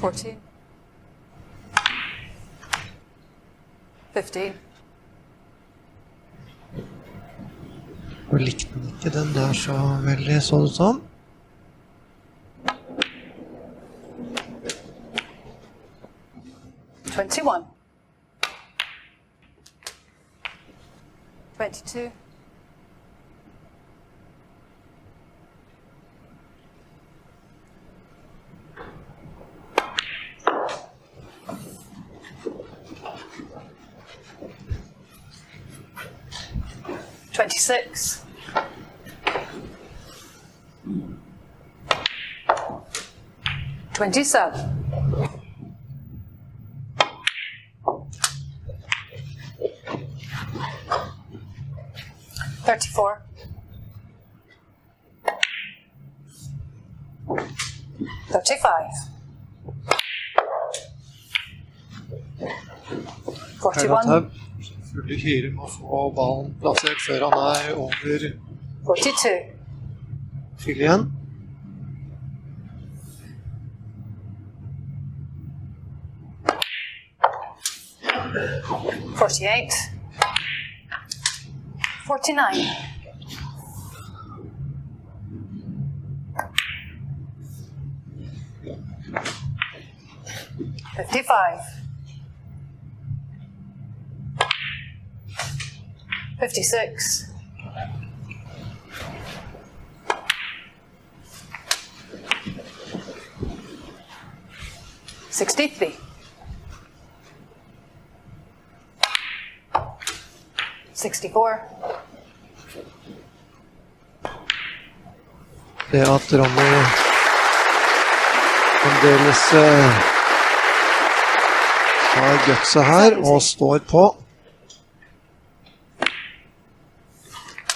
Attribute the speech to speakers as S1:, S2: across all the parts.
S1: 14. 15.
S2: Og likte den ikke den der så veldig, så det ut som.
S1: $21. 22. 26. 27. 34. 35. 41.
S2: Fulle hyre med å få ballen plassert før han over
S1: 42.
S2: fyll igjen.
S1: $48. 49. 55. 56. 63. 64.
S2: Det at Ronnie fremdeles har gutset her og står på.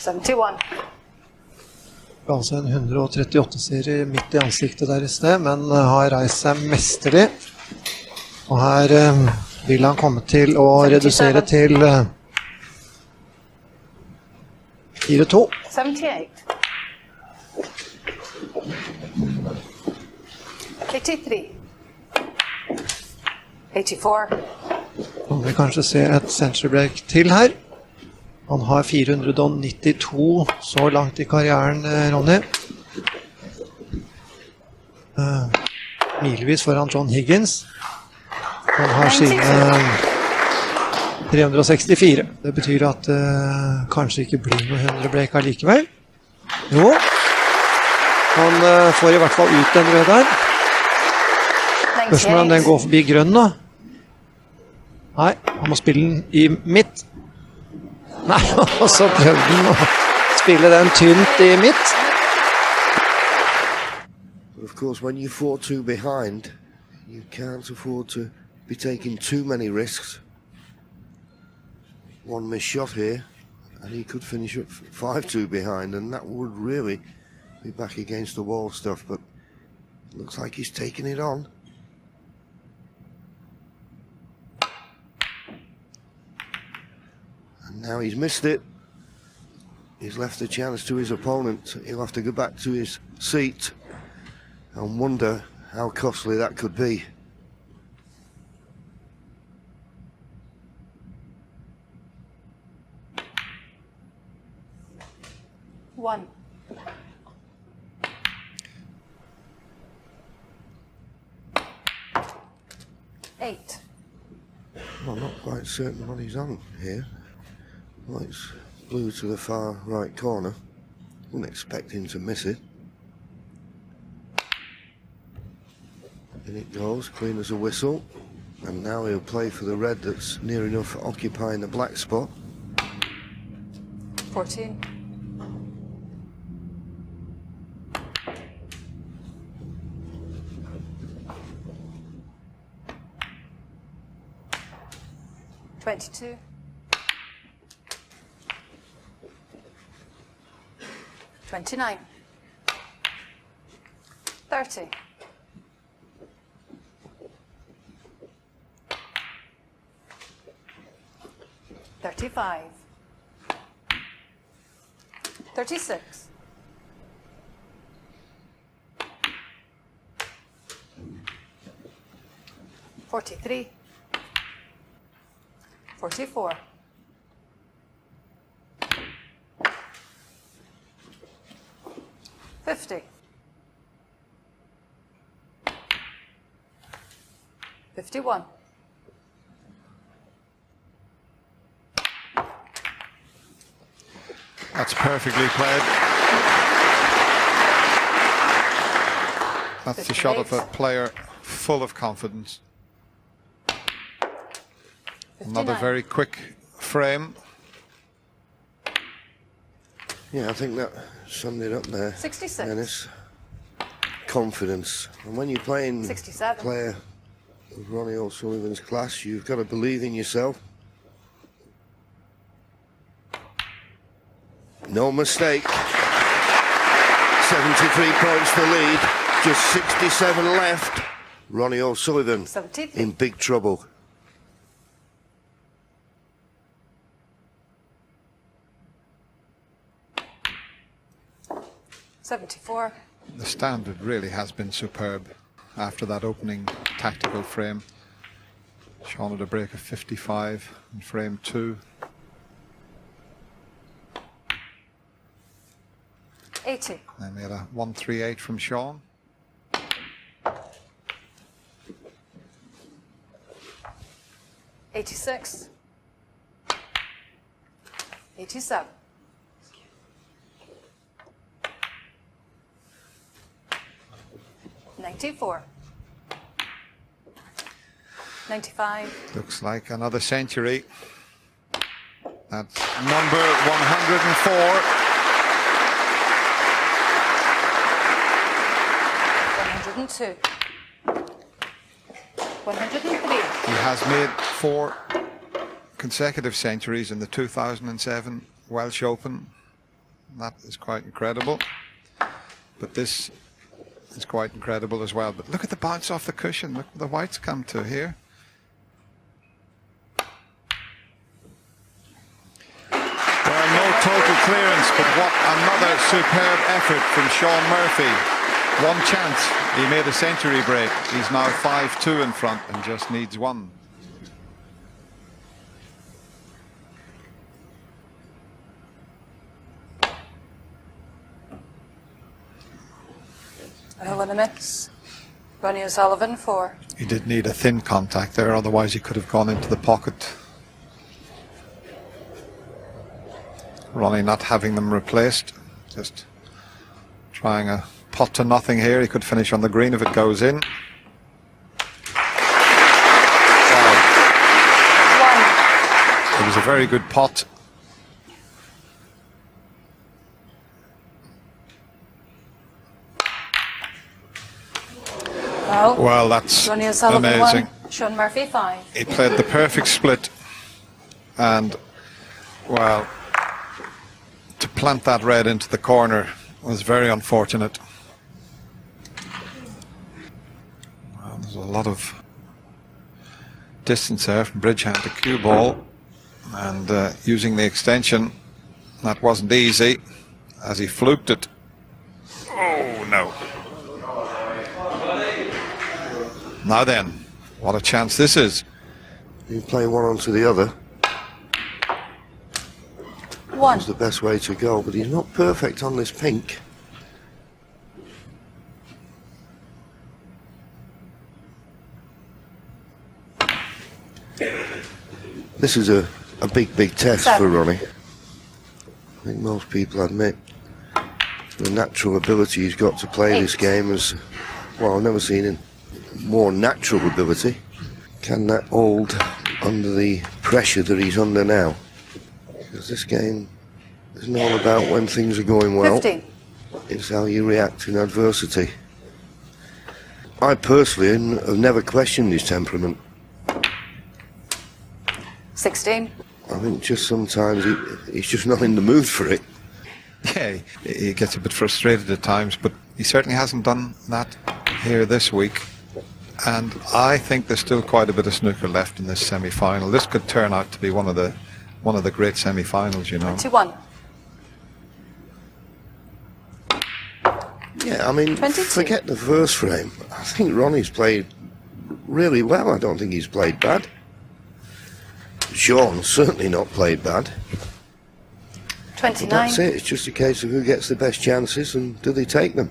S1: 71.
S2: Altså en 138-serie midt i ansiktet der i sted, men har reist seg mesterlig. Og her vil han komme til å redusere til 4-2.
S1: 78. 83. 84.
S2: Nå vil vi kanskje se et century break til her. Han har 492 så langt i karrieren, Ronnie. Milevis foran John Higgins. Han har sine 364. Det betyr at det kanskje ikke blir noe 100 break allikevel. Jo, han får i hvert fall ut den røde der. Spørsmålet om den går forbi grønn da. Nei, han må spille den i midt. Nei, og så prøvde han å spille den tynt i midt.
S3: Of course, when you're 4-2 behind, you can't afford to be taking too many risks. One missed shot here, and he could finish up 5-2 behind, and that would really be back against the wall stuff, but it looks like he's taking it on. And now he's missed it. He's left the chance to his opponent. He'll have to go back to his seat and wonder how costly that could be.
S1: One. Eight.
S3: Well, I'm not quite certain what he's on here. Well, it's blue to the far right corner. Wouldn't expect him to miss it. In it goes, clean as a whistle. And now he'll play for the red that's near enough occupying the black spot.
S1: 14. 22. 29. 30. 35. 36. 43. 44. 50. 51.
S4: 'That's perfectly played. That's the shot of a player full of confidence.
S1: 59.
S4: Another very quick frame.
S3: Yeah, I think that summed it up there.
S1: 66.
S3: Dennis. Confidence. And when you're playing
S1: 67.
S3: a player of Ronnie O'Sullivan's class, you've got to believe in yourself. No mistake. 73 points to lead. Just 67 left. Ronnie O'Sullivan
S1: 73.
S3: in big trouble.
S1: $74.
S4: The standard really has been superb after that opening tactical frame. Shaun had a break of 55 in frame 2.
S1: 80.
S4: Then we had a 138 from Shaun.
S1: 86. 87. 94. 95.
S4: Looks like another century. That's number 104.
S1: 102. 103.
S4: He has made 4 consecutive centuries in the 2007 Welsh Open. That is quite incredible. But this is quite incredible as well. But look at the bounce off the cushion. Look what the whites come to here. Well, no total clearance, but what another superb effort from Shaun Murphy. One chance, he made a century break. He's now 5-2 in front and just needs one.
S1: All in the mix. Ronnie O'Sullivan 4.
S4: He did need a thin contact there, otherwise he could have gone into the pocket. Ronnie not having them replaced, just trying a pot to nothing here. He could finish on the green if it goes in. Wow. It was a very good pot. Well, that's
S1: Ronnie O'Sullivan
S4: amazing.
S1: 1. Shaun Murphy 5.
S4: He played the perfect split, and well, to plant that red into the corner was very unfortunate. Well, there's a lot of distance there from bridge hand to cue ball, and using the extension, that wasn't easy as he fluked it. Oh no. Now then, what a chance this is.
S3: You play one onto the other.
S1: 1.
S3: It's the best way to go, but he's not perfect on this pink. This is a big test
S1: 7.
S3: for Ronnie. I think most people admit the natural ability he's got to play
S1: 8.
S3: this game is, well, I've never seen it. More natural ability. Can that hold under the pressure that he's under now? Because this game isn't all about when things are going well.
S1: 15.
S3: It's how you react in adversity. I personally have never questioned his temperament.
S1: 16.
S3: I think just sometimes he's just not in the mood for it.
S4: Yeah, he gets a bit frustrated at times, but he certainly hasn't done that here this week. And I think there's still quite a bit of snooker left in this semi-final. This could turn out to be one of the great semi-finals, you know.
S1: 21.
S3: Yeah, I mean,
S1: 22.
S3: forget the first frame. I think Ronnie's played really well. I don't think he's played bad. Shaun certainly not played bad.
S1: 29.
S3: But that's it. It's just a case of who gets the best chances and do they take them.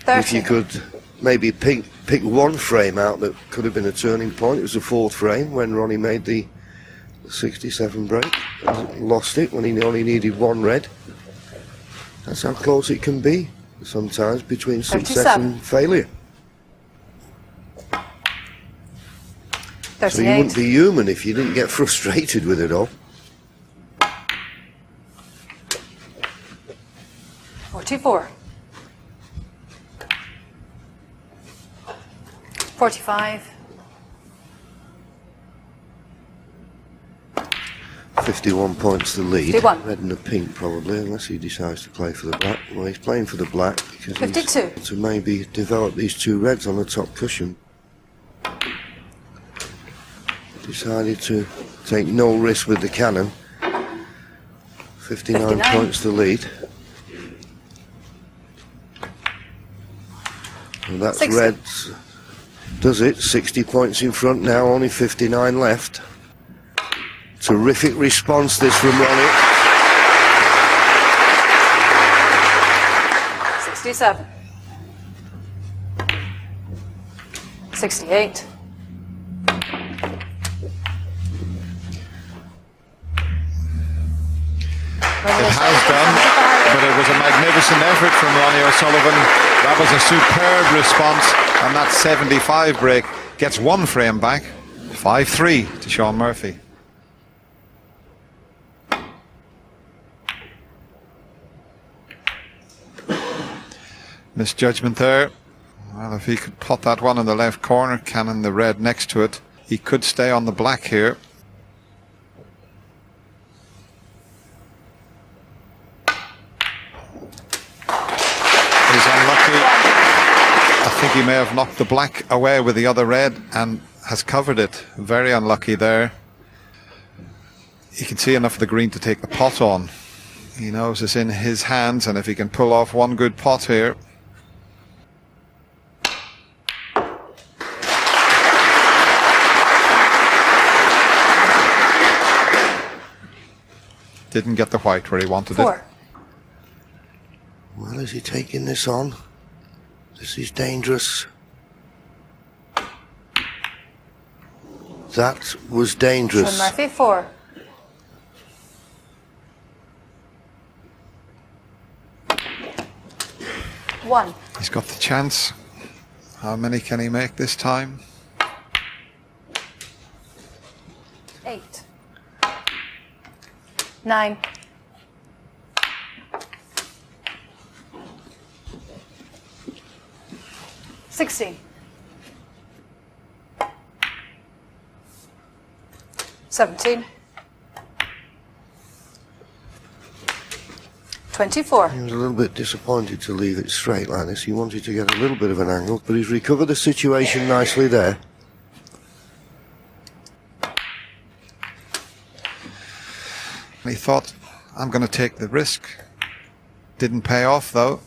S1: 30.
S3: If you could maybe pick one frame out that could have been a turning point. It was the fourth frame when Ronnie made the 67 break. Lost it when he only needed one red. That's how close it can be sometimes between success
S1: 37.
S3: and failure.
S1: 38.
S3: So you wouldn't be human if you didn't get frustrated with it all.
S1: 44. 45.
S3: 51 points to lead.
S1: 51.
S3: Red and the pink probably, unless he decides to play for the black. Well, he's playing for the black because
S1: 52.
S3: he's to maybe develop these two reds on the top cushion. Decided to take no risk with the cannon. 59 points to lead. And that's
S1: 60.
S3: Reds. Does it? 60 points in front now, only 59 left. Terrific response this from Ronnie.
S1: 67. 68.
S4: It has done, but it was a magnificent effort from Ronnie O'Sullivan. That was a superb response, and that 75 break gets one frame back. 5-3 to Shaun Murphy. Misjudgment there. Well, if he could pot that one in the left corner, cannon the red next to it, he could stay on the black here. He's unlucky. I think he may have knocked the black away with the other red and has covered it. Very unlucky there. He can see enough of the green to take the pot on. He knows it's in his hands, and if he can pull off one good pot here. Didn't get the white where he wanted
S1: 4.
S4: it.
S3: Well, is he taking this on? This is dangerous. That was dangerous.
S1: Shaun Murphy 4. 1.
S4: He's got the chance. How many can he make this time?
S1: 8. 9. 16. 17. 24.
S3: He was a little bit disappointed to leave it straight like this. He wanted to get a little bit of an angle, but he's recovered the situation nicely there.
S4: He thought, I'm going to take the risk. Didn't pay off though.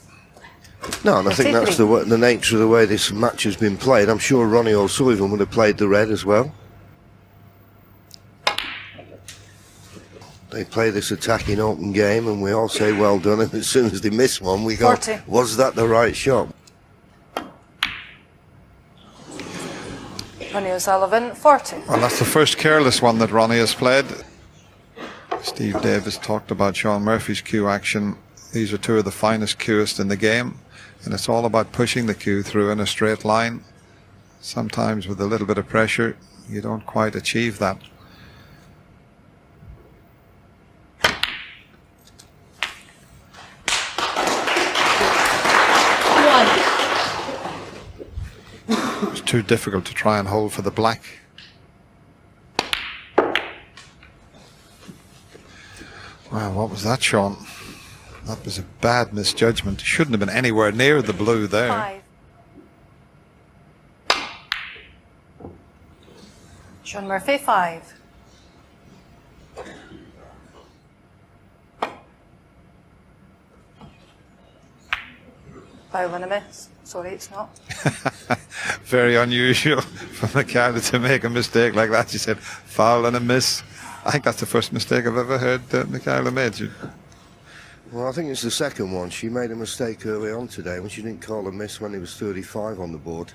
S3: No, and I think that's the nature of the way this match has been played. I'm sure Ronnie O'Sullivan would have played the red as well. They play this attacking open game and we all say well done, and as soon as they miss one we go,
S1: 40.
S3: Was that the right shot?
S1: Ronnie O'Sullivan 40.
S4: Well, that's the first careless one that Ronnie has played. Steve Davis talked about Shaun Murphy's cue action. These are two of the finest cueists in the game, and it's all about pushing the cue through in a straight line. Sometimes with a little bit of pressure you don't quite achieve that. It's too difficult to try and hold for the black. Wow, what was that, Shaun? That was a bad misjudgment. Shouldn't have been anywhere near the blue there.
S1: 5. Shaun Murphy 5. 5 and a miss. Sorry, it's not.
S4: Very unusual for Michaela to make a mistake like that. She said foul and a miss. I think that's the first mistake I've ever heard Michaela made.
S3: Well, I think it's the second one. She made a mistake early on today when she didn't call a miss when it was 35 on the board.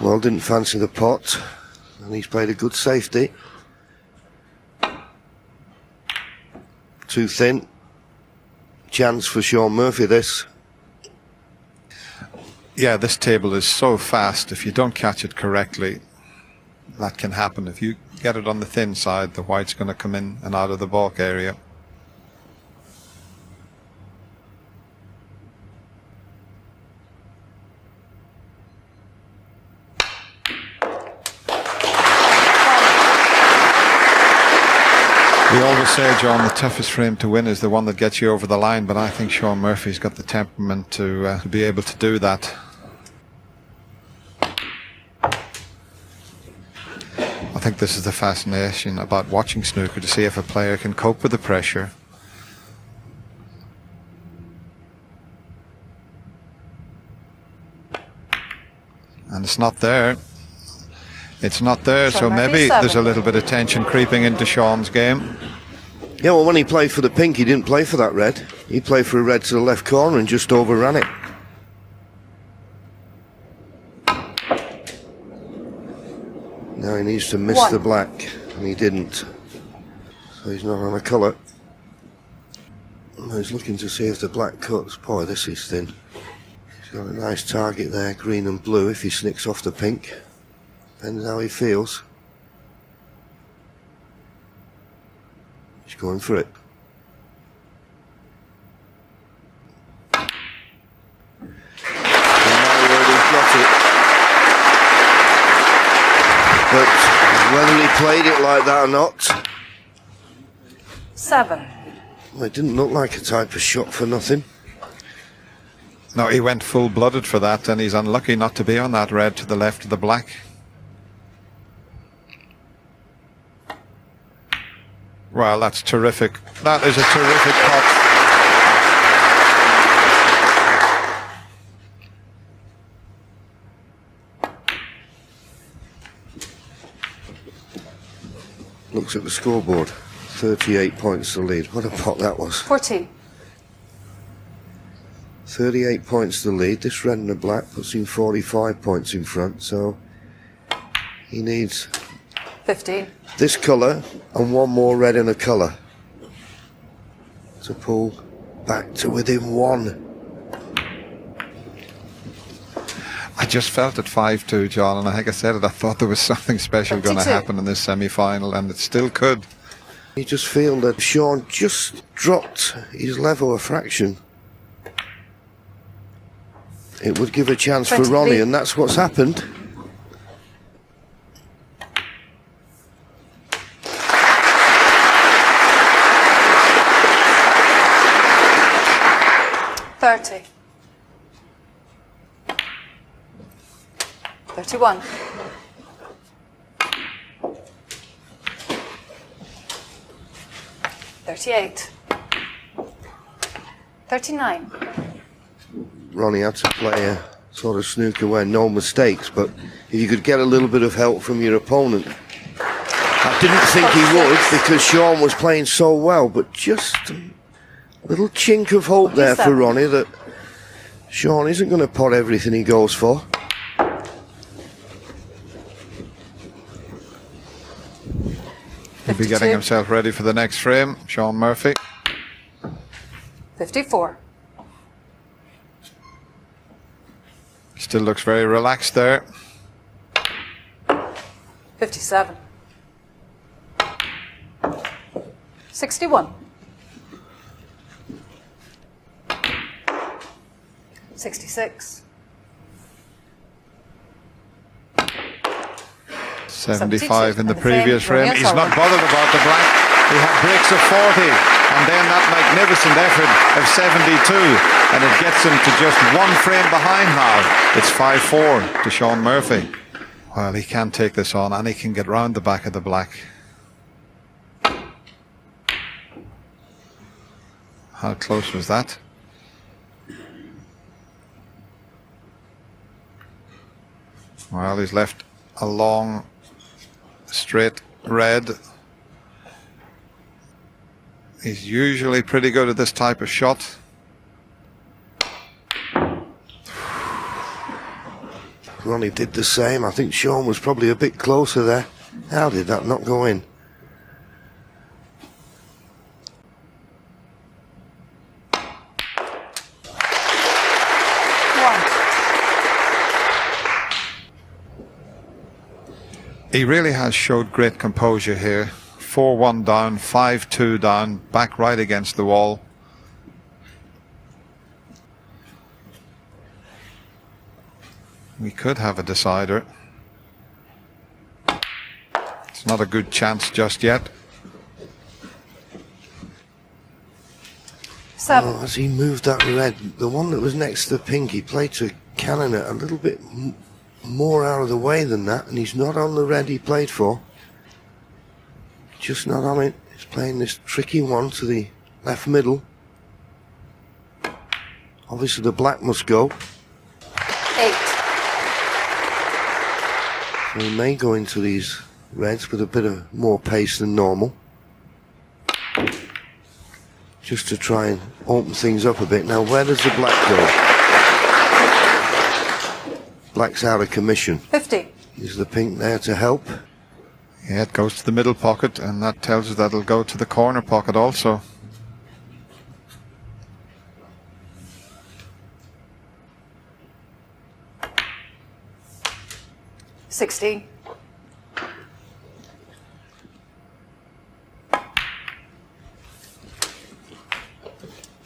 S3: Well, didn't fancy the pot, and he's played a good safety. Too thin. Chance for Shaun Murphy, this.
S4: Yeah, this table is so fast. If you don't catch it correctly, that can happen. If you get it on the thin side, the white's going to come in and out of the balk area. We always say, John, the toughest frame to win is the one that gets you over the line, but I think Shaun Murphy's got the temperament to be able to do that. I think this is the fascination about watching snooker, to see if a player can cope with the pressure. And it's not there. It's not there, so maybe there's a little bit of tension creeping into Shaun's game.
S3: Yeah, well, when he played for the pink, he didn't play for that red. He played for a red to the left corner and just overran it. Now he needs to miss the black, and he didn't. So he's not on a colour. He's looking to see if the black cuts. Boy, this is thin. He's got a nice target there, green and blue, if he snicks off the pink. Depends how he feels. He's going for it. And now he's got it. But whether he played it like that or not,
S1: 7.
S3: well, it didn't look like a type of shot for nothing.
S4: No, he went full-blooded for that, and he's unlucky not to be on that red to the left of the black. Well, that's terrific. That is a terrific pot.
S3: Looks at the scoreboard. 38 points to lead. What a pot that was.
S1: 14.
S3: 38 points to lead. This red and the black puts him 45 points in front, so he needs
S1: 15.
S3: this colour and one more red in a colour to pull back to within 1.
S4: I just felt at 5-2, John, and I think I said it, I thought there was something special going to happen in this semi-final, and it still could.
S3: You just feel that Shaun just dropped his level a fraction. It would give a chance for Ronnie, and that's what's happened.
S1: $30. 31. 38. 39.
S3: Ronnie had to play a sort of snooker where no mistakes, but if you could get a little bit of help from your opponent. I didn't think he would, because Shaun was playing so well, but just a little chink of hope there for Ronnie that Shaun isn't going to pot everything he goes for.
S4: He'll be getting himself ready for the next frame. Shaun Murphy.
S1: 54.
S4: Still looks very relaxed there.
S1: 57. 61. 66.
S4: 75 in the previous frame. He's not bothered about the black. He had breaks of 40, and then that magnificent effort of 72, and it gets him to just one frame behind now. It's 5-4 to Shaun Murphy. Well, he can take this on and he can get round the back of the black. How close was that? Well, he's left a long, straight red. He's usually pretty good at this type of shot.
S3: Ronnie did the same. I think Shaun was probably a bit closer there. How did that not go in?
S4: He really has showed great composure here. 4-1 down, 5-2 down, back right against the wall. We could have a decider. It's not a good chance just yet.
S1: 7.
S3: Oh, as he moved that red, the one that was next to the pink, he played to cannon it a little bit more out of the way than that, and he's not on the red he played for. Just not on it. He's playing this tricky one to the left middle. Obviously the black must go.
S1: 8.
S3: So he may go into these reds with a bit of more pace than normal. Just to try and open things up a bit. Now where does the black go? Black's out of commission.
S1: 50.
S3: Is the pink there to help?
S4: Yeah, it goes to the middle pocket, and that tells us that it'll go to the corner pocket also.
S1: $16.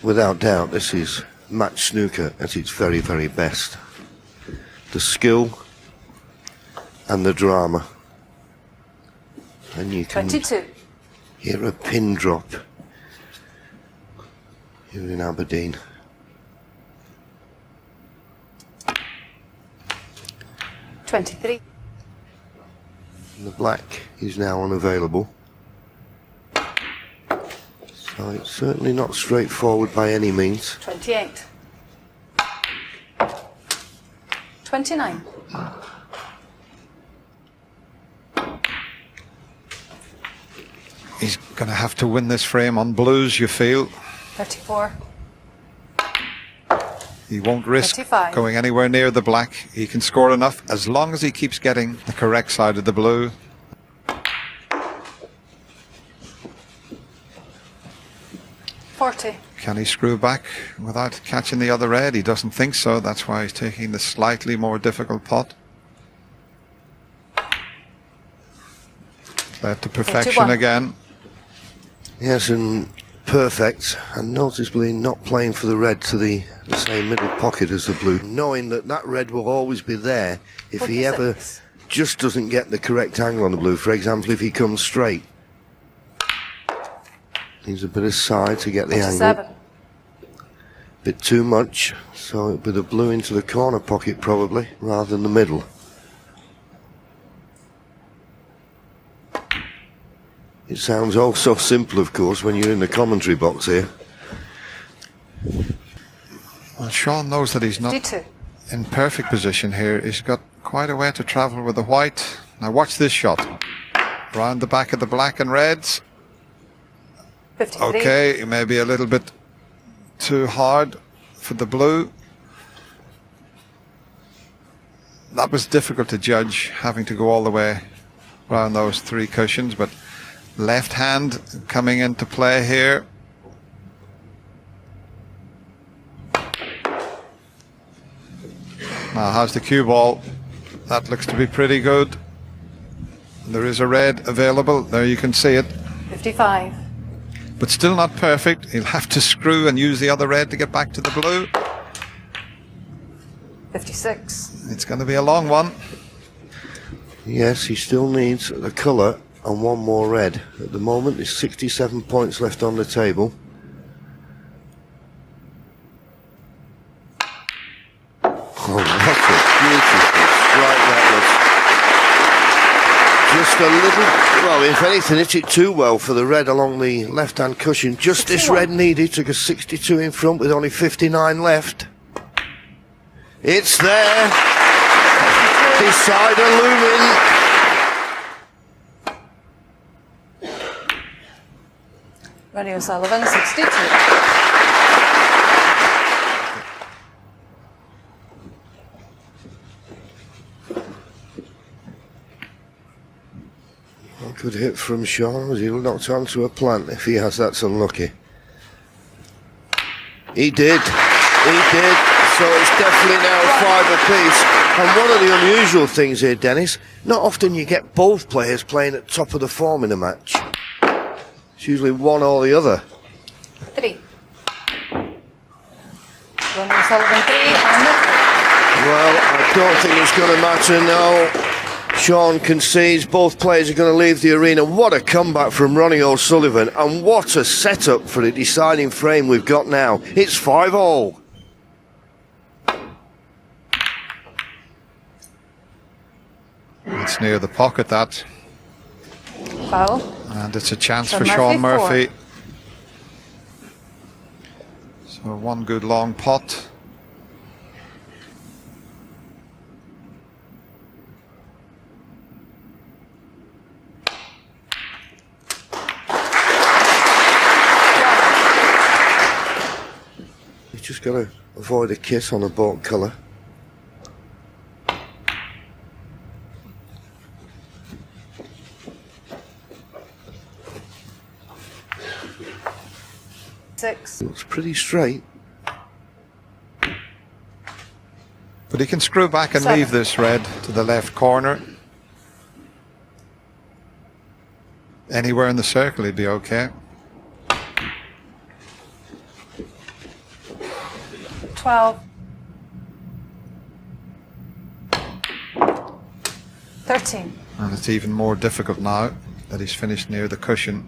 S3: Without doubt, this is match snooker at its very, very best. The skill and the drama. And you can
S1: 22.
S3: hear a pin drop here in Aberdeen.
S1: $23.
S3: And the black is now unavailable. So it's certainly not straightforward by any means.
S1: 28. 29.
S4: He's going to have to win this frame on blues, you feel.
S1: 34.
S4: He won't risk
S1: 25.
S4: going anywhere near the black. He can score enough as long as he keeps getting the correct side of the blue.
S1: $40.
S4: Can he screw back without catching the other red? He doesn't think so. That's why he's taking the slightly more difficult pot. Led to perfection
S1: 81.
S4: again.
S3: Yes, and perfect, and noticeably not playing for the red to the same middle pocket as the blue, knowing that that red will always be there if he
S1: 46.
S3: ever just doesn't get the correct angle on the blue. For example, if he comes straight. Needs a bit of side to get the angle.
S1: 47.
S3: Bit too much, so it'll be the blue into the corner pocket probably, rather than the middle. It sounds all so simple, of course, when you're in the commentary box here.
S4: Well, Shaun knows that he's not
S1: 52.
S4: in perfect position here. He's got quite a way to travel with the white. Now watch this shot. Round the back of the black and reds.
S1: 53.
S4: Okay, it may be a little bit too hard for the blue. That was difficult to judge, having to go all the way around those three cushions, but left hand coming into play here. Now how's the cue ball? That looks to be pretty good. There is a red available, there you can see it.
S1: 55.
S4: But still not perfect. He'll have to screw and use the other red to get back to the blue.
S1: 56.
S4: It's going to be a long one.
S3: Yes, he still needs the colour and one more red. At the moment, there's 67 points left on the table. Oh, what a beautiful strike that was. Just a little, well, if anything, hit it too well for the red along the left-hand cushion. Just this red needed, took a 62 in front with only 59 left. It's there. Decider looming.
S1: Ronnie O'Sullivan, 62.
S3: Good hit from Shaun as he knocked onto a plant. If he has, that's unlucky. He did. He did. So it's definitely now 5 apiece. And one of the unusual things here, Dennis, not often you get both players playing at top of the form in a match. It's usually one or the other.
S1: 3. Ronnie O'Sullivan, 3.
S3: Well, I don't think it's going to matter now. Shaun concedes, both players are going to leave the arena. What a comeback from Ronnie O'Sullivan, and what a setup for the deciding frame we've got now. It's 5-all.
S4: It's near the pocket, that.
S1: Foul.
S4: And it's a chance
S1: Shaun
S4: for Shaun
S1: Murphy,
S4: Murphy. So one good long pot.
S3: You've just got to avoid a kiss on a bought colour. Looks pretty straight.
S4: But he can screw back and
S1: 7.
S4: leave this red to the left corner. Anywhere in the circle he'd be okay.
S1: 12. 13.
S4: And it's even more difficult now that he's finished near the cushion.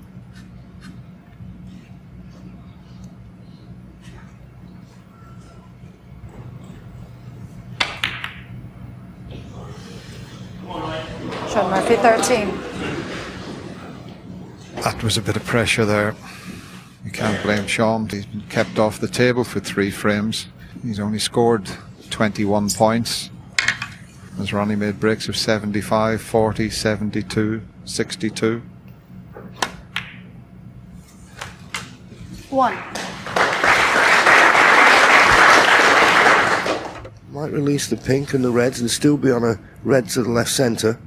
S1: Shaun Murphy, 13.
S4: That was a bit of pressure there. You can't blame Shaun. He's been kept off the table for 3 frames. He's only scored 21 points. As Ronnie made breaks of 75, 40, 72, 62.
S1: 1.
S3: Might release the pink and the reds and still be on a red to the left centre.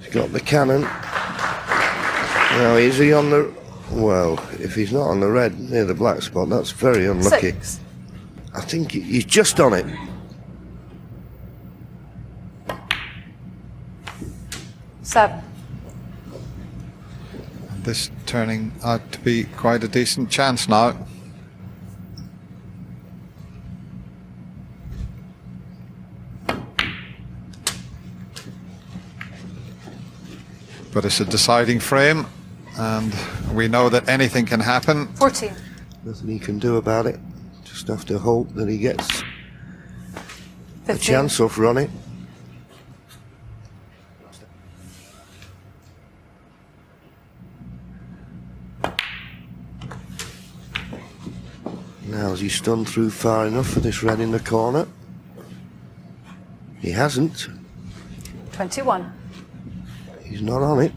S3: He's got the cannon. Now is he on the... Well, if he's not on the red near the black spot, that's very unlucky.
S1: 6.
S3: I think he's just on it.
S1: 7.
S4: And this turning out to be quite a decent chance now. But it's a deciding frame, and we know that anything can happen.
S1: 14.
S3: Nothing he can do about it. Just have to hope that he gets
S1: 15.
S3: a chance off Ronnie. Now has he stunned through far enough for this red in the corner? He hasn't.
S1: 21.
S3: He's not on it.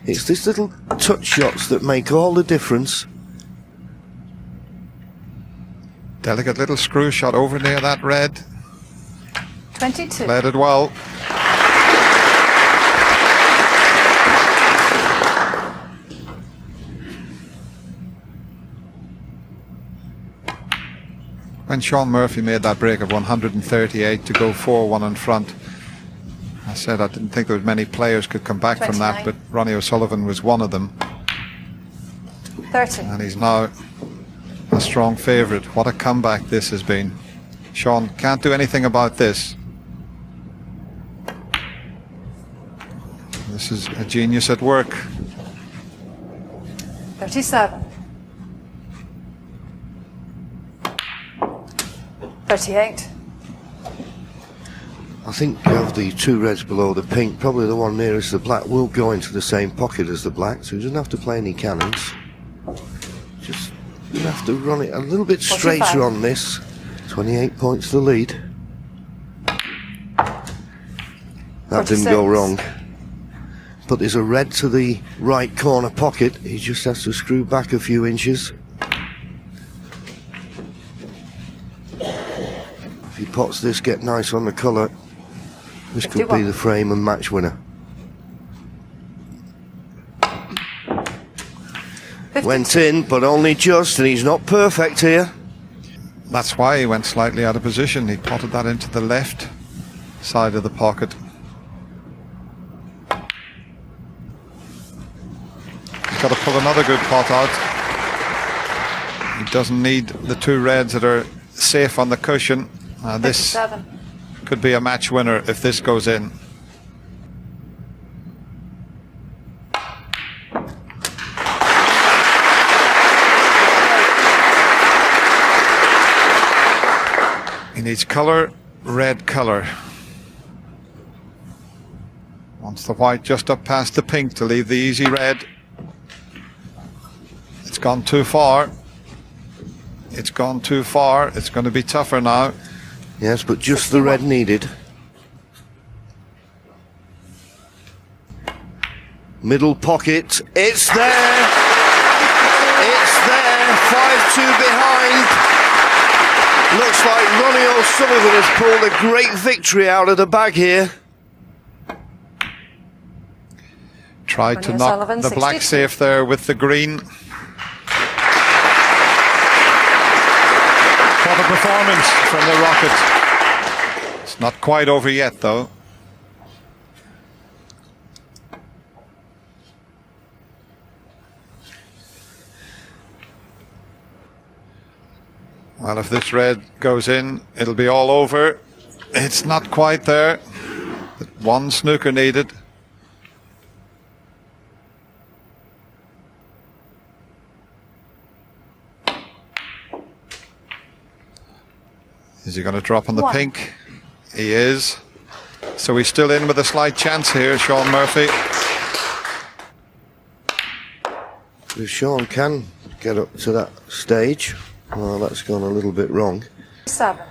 S3: It's these little touch shots that make all the difference.
S4: Delicate little screw shot over near that red.
S1: 22.
S4: Played it well. When Shaun Murphy made that break of 138 to go 4-1 in front, I said I didn't think there was many players could come back from that,
S1: 29.
S4: but Ronnie O'Sullivan was one of them,
S1: 30.
S4: and he's now a strong favourite. What a comeback this has been. Shaun can't do anything about this. This is a genius at work.
S1: 37. 38.
S3: I think of the two reds below the pink, probably the one nearest the black will go into the same pocket as the black, so he doesn't have to play any cannons. Just have to run it a little bit straighter
S1: 45.
S3: on this. 28 points the lead. That didn't go
S1: 46.
S3: wrong. But there's a red to the right corner pocket. He just has to screw back a few inches. If he pots this, get nice on the colour, this could
S1: 51.
S3: be the frame and match winner.
S1: 50.
S3: Went in, but only just, and he's not perfect here.
S4: That's why he went slightly out of position. He potted that into the left side of the pocket. He's got to pull another good pot out. He doesn't need the two reds that are safe on the cushion. This
S1: 57.
S4: could be a match winner if this goes in. He needs colour, red colour. Wants the white just up past the pink to leave the easy red. It's gone too far. It's gone too far. It's going to be tougher now.
S3: Yes, but just the red needed. Middle pocket. It's there. It's there. 5-2 behind. Looks like Ronnie O'Sullivan has pulled a great victory out of the bag here.
S4: Tried to
S1: Ronnie
S4: knock
S1: O'Sullivan,
S4: the black
S1: 62.
S4: safe there with the green. What a performance from the Rocket. It's not quite over yet, though. Well, if this red goes in, it'll be all over. It's not quite there. But one snooker needed. Is he going to drop on the pink? He is. So he's still in with a slight chance here, Shaun Murphy.
S3: If Shaun can get up to that stage, well, that's gone a little bit wrong.
S1: 7.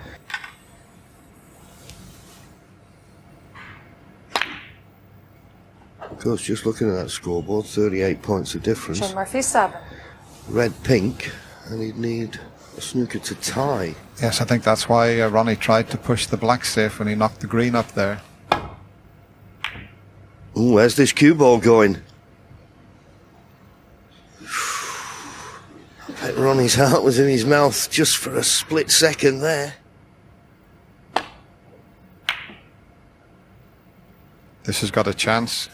S3: Of course, just looking at that scoreboard, 38 points of difference.
S1: Shaun Murphy 7.
S3: Red, pink, and he'd need a snooker to tie.
S4: Yes, I think that's why Ronnie tried to push the black safe when he knocked the green up there.
S3: Ooh, where's this cue ball going? I bet Ronnie's heart was in his mouth just for a split second there.
S4: This has got a chance.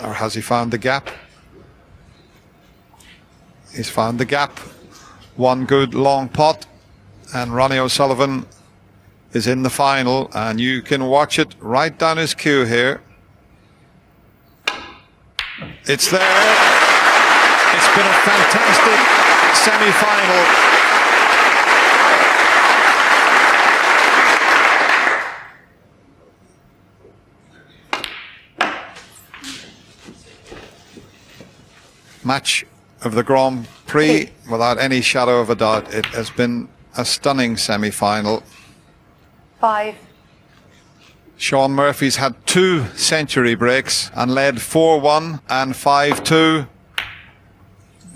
S4: Or has he found the gap? He's found the gap. One good long pot, and Ronnie O'Sullivan is in the final, and you can watch it right down his cue here. It's there. It's been a fantastic semi-final. Match of the Grand Prix, without any shadow of a doubt. It has been a stunning semi-final.
S1: 5.
S4: Shaun Murphy's had 2 century breaks and led 4-1 and 5-2.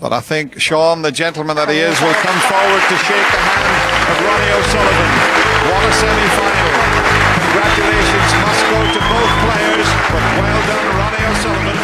S4: But I think Shaun, the gentleman that he is, will come forward to shake the hand of Ronnie O'Sullivan. What a semi-final. Congratulations must go to both players, but well done, Ronnie O'Sullivan.